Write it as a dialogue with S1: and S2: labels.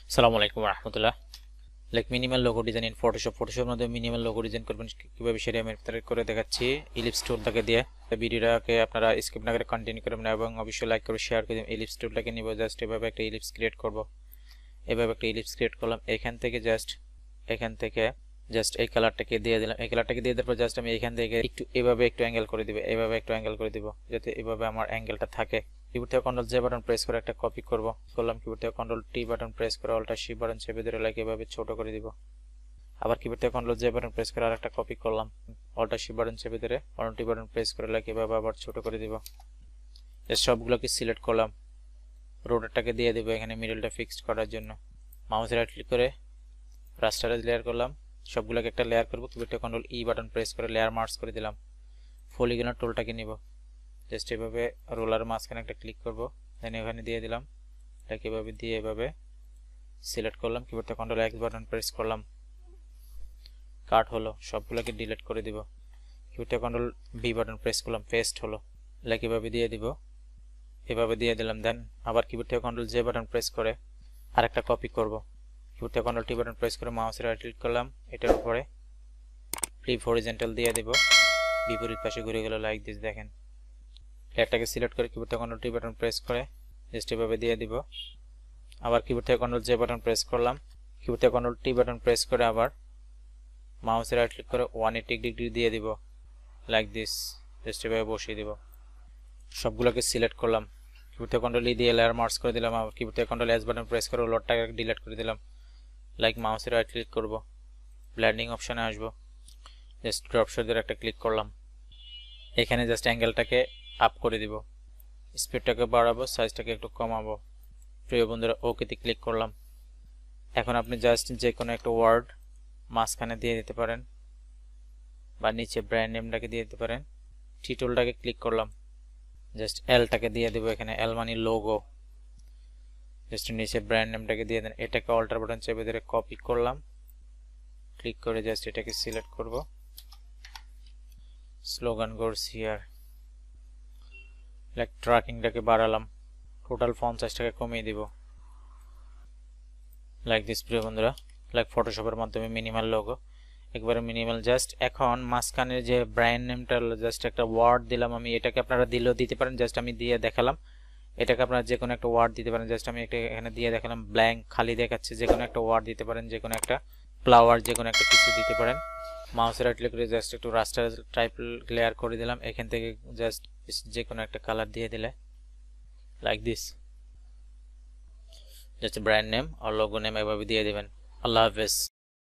S1: আসসালামু আলাইকুম রাহমাতুল্লাহ। Minimal logo design in Photoshop. ফটোশপের মধ্যে মিনিমাল লোগো ডিজাইন করবেন কিভাবে সেটা আমি আপনাদের করে দেখাচ্ছি ইলিপস টুলটাকে দিয়ে। ভিডিওটাকে আপনারা স্কিপ না করে কন্টিনিউ করবেন এবং অবশ্যই লাইক করে শেয়ার করে দিন। ইলিপস টুলটাকে নিব, জাস্ট এভাবে একটা ইলিপস ক্রিয়েট করব। এভাবে একটা ইলিপস ক্রিয়েট করলাম। এখান থেকে জাস্ট এই কালারটাকে দিয়ে দিলাম। এই কালারটাকে দিয়ে দেওয়ার পর জাস্ট আমি এখান থেকে একটু এভাবে একটু অ্যাঙ্গেল করে দিব, এভাবে একটু অ্যাঙ্গেল করে দিব যাতে এভাবে আমার অ্যাঙ্গেলটা থাকে। কিবোর্ড থেকে কন্ট্রোল জে বাটন প্রেস করে একটা কপি করলাম। কিবোর্ড থেকে কন্ট্রোল টি বাটন প্রেস করে অল্টার শিফট বাটন চেপে ধরে এভাবে ছোট করে দিব। আবার কিবোর্ড থেকে কন্ট্রোল জে বাটন প্রেস করে আরেকটা কপি করলাম, অল্টার শিফট বাটন চেপে ধরে কন্ট্রোল টি বাটন প্রেস করে এভাবে আবার ছোট করে দিব। সবগুলোকে সিলেক্ট করলাম। রোটেটটাকে দিয়ে দেব এখানে মিডলটা ফিক্সড করার জন্য। মাউস রাইট ক্লিক করে রাস্টারাইজ লেয়ার করলাম। সবগুলোকে একটা লেয়ার করব। কিবোর্ড থেকে কন্ট্রোল ই বাটন প্রেস করে লেয়ার মার্জ করে দিলাম। পলিগনের টুলটাকে নিব, জাস্ট এভাবে রোলার মাঝখানে একটা ক্লিক করব, দেন এখানে দিয়ে দিলাম। এভাবে দিয়ে এভাবে সিলেক্ট করলাম। কিবোর্ড থেকে কন্ট্রোল এক্স বাটন প্রেস করলাম, কাট হলো। সবগুলোকে ডিলিট করে দিব। কিবোর্ড থেকে কন্ট্রোল বি বাটন প্রেস করলাম, পেস্ট হলো। এভাবে দিয়ে দিব, এভাবে দিয়ে দিলাম। দেন আবার কিবোর্ড থেকে কন্ট্রোল জে বাটন প্রেস করে আরেকটা কপি করব। কিবোর্ড থেকে কন্ট্রোল টি বাটন প্রেস করে মাউসের রাইট ক্লিক করলাম, এটার উপরে ফ্লিপ হরিজন্টাল দিয়ে দিব। বিপরীত পাশে ঘুরে গেল লাইক দিস। দেখেন লেয়ারটাকে সিলেক্ট করে কিবোর্ড থেকে কন্ট্রোল টি বাটন প্রেস করে জাস্ট এভাবে দিয়ে দিব। আবার কিবোর্ড থেকে কন্ট্রোল জে বাটন প্রেস করলাম। কিবোর্ড থেকে কন্ট্রোল টি বাটন প্রেস করে আবার মাউসের রাইট ক্লিক করে 180 ডিগ্রি দিয়ে দিব, লাইক দিস। জাস্ট এভাবে বসিয়ে দিব। সবগুলোকে সিলেক্ট করলাম। কিবোর্ড থেকে কন্ট্রোল ই দিয়ে লেয়ার মার্জ করে দিলাম। আবার কিবোর্ড থেকে কন্ট্রোল এস বাটন প্রেস করে লোডটাকে ডিলিট করে দিলাম। মাউসের রাইট ক্লিক করব, ব্লেন্ডিং অপশনে আসবো, জাস্ট ড্রপ শেডের একটা ক্লিক করলাম। এখানে জাস্ট অ্যাঙ্গেলটাকে আপ করে দিব, স্পিডটাকে বাড়াবো, সাইজটাকে একটু কমাবো। প্রিয় বন্ধুরা, ওকেতে ক্লিক করলাম। এখন আপনি জাস্ট যে কোনো একটা ওয়ার্ড মাঝখানে দিয়ে দিতে পারেন বা নিচে ব্র্যান্ড নেমটাকে দিয়ে দিতে পারেন। টি টুলটাকে ক্লিক করলাম, জাস্ট এলটাকে দিয়ে দেবো। এখানে এল মানে লোগো। জাস্ট নিচে ব্র্যান্ড নেমটাকে দিয়ে দেন। এটাকে অল্টার বাটন চেপে ধরে কপি করলাম, ক্লিক করে জাস্ট এটাকে সিলেক্ট করব। Slogan goes here. ট্র্যাকিংটাকে বাড়ালাম, টোটাল ফন্ট সাইজটাকে কমিয়ে দিব, লাইক দিস। প্রিয় বন্ধুরা, ফটোশপের মাধ্যমে মিনিমাল লোগো, একবারে মিনিমাল। জাস্ট এখন মাঝখানে যে ব্র্যান্ড নেমটা জাস্ট একটা ওয়ার্ড দিলাম আমি, এটাকে আপনারা দিলেও দিতে পারেন, জাস্ট আমি দিয়ে দেখালাম। এটাকে আপনারা যে কোনো একটা ওয়ার্ড দিতে পারেন, জাস্ট আমি এটা এখানে দিয়ে দেখালাম। ব্ল্যাঙ্ক খালি দেখাচ্ছে, যে কোনো একটা ওয়ার্ড দিতে পারেন, যে কোনো একটা ফ্লাওয়ার, যে কোনো একটা কিছু দিতে পারেন। মাউসের রাইট ক্লিক করে জাস্ট একটু রাস্টার টাইপ লেয়ার করে দিলাম। এখান থেকে জাস্ট যে কোনো একটা কালার দিয়ে দিলে like this, just brand name আর লোগো নেম এভাবে দিয়ে দিবেন। আল্লাহ হাফেজ।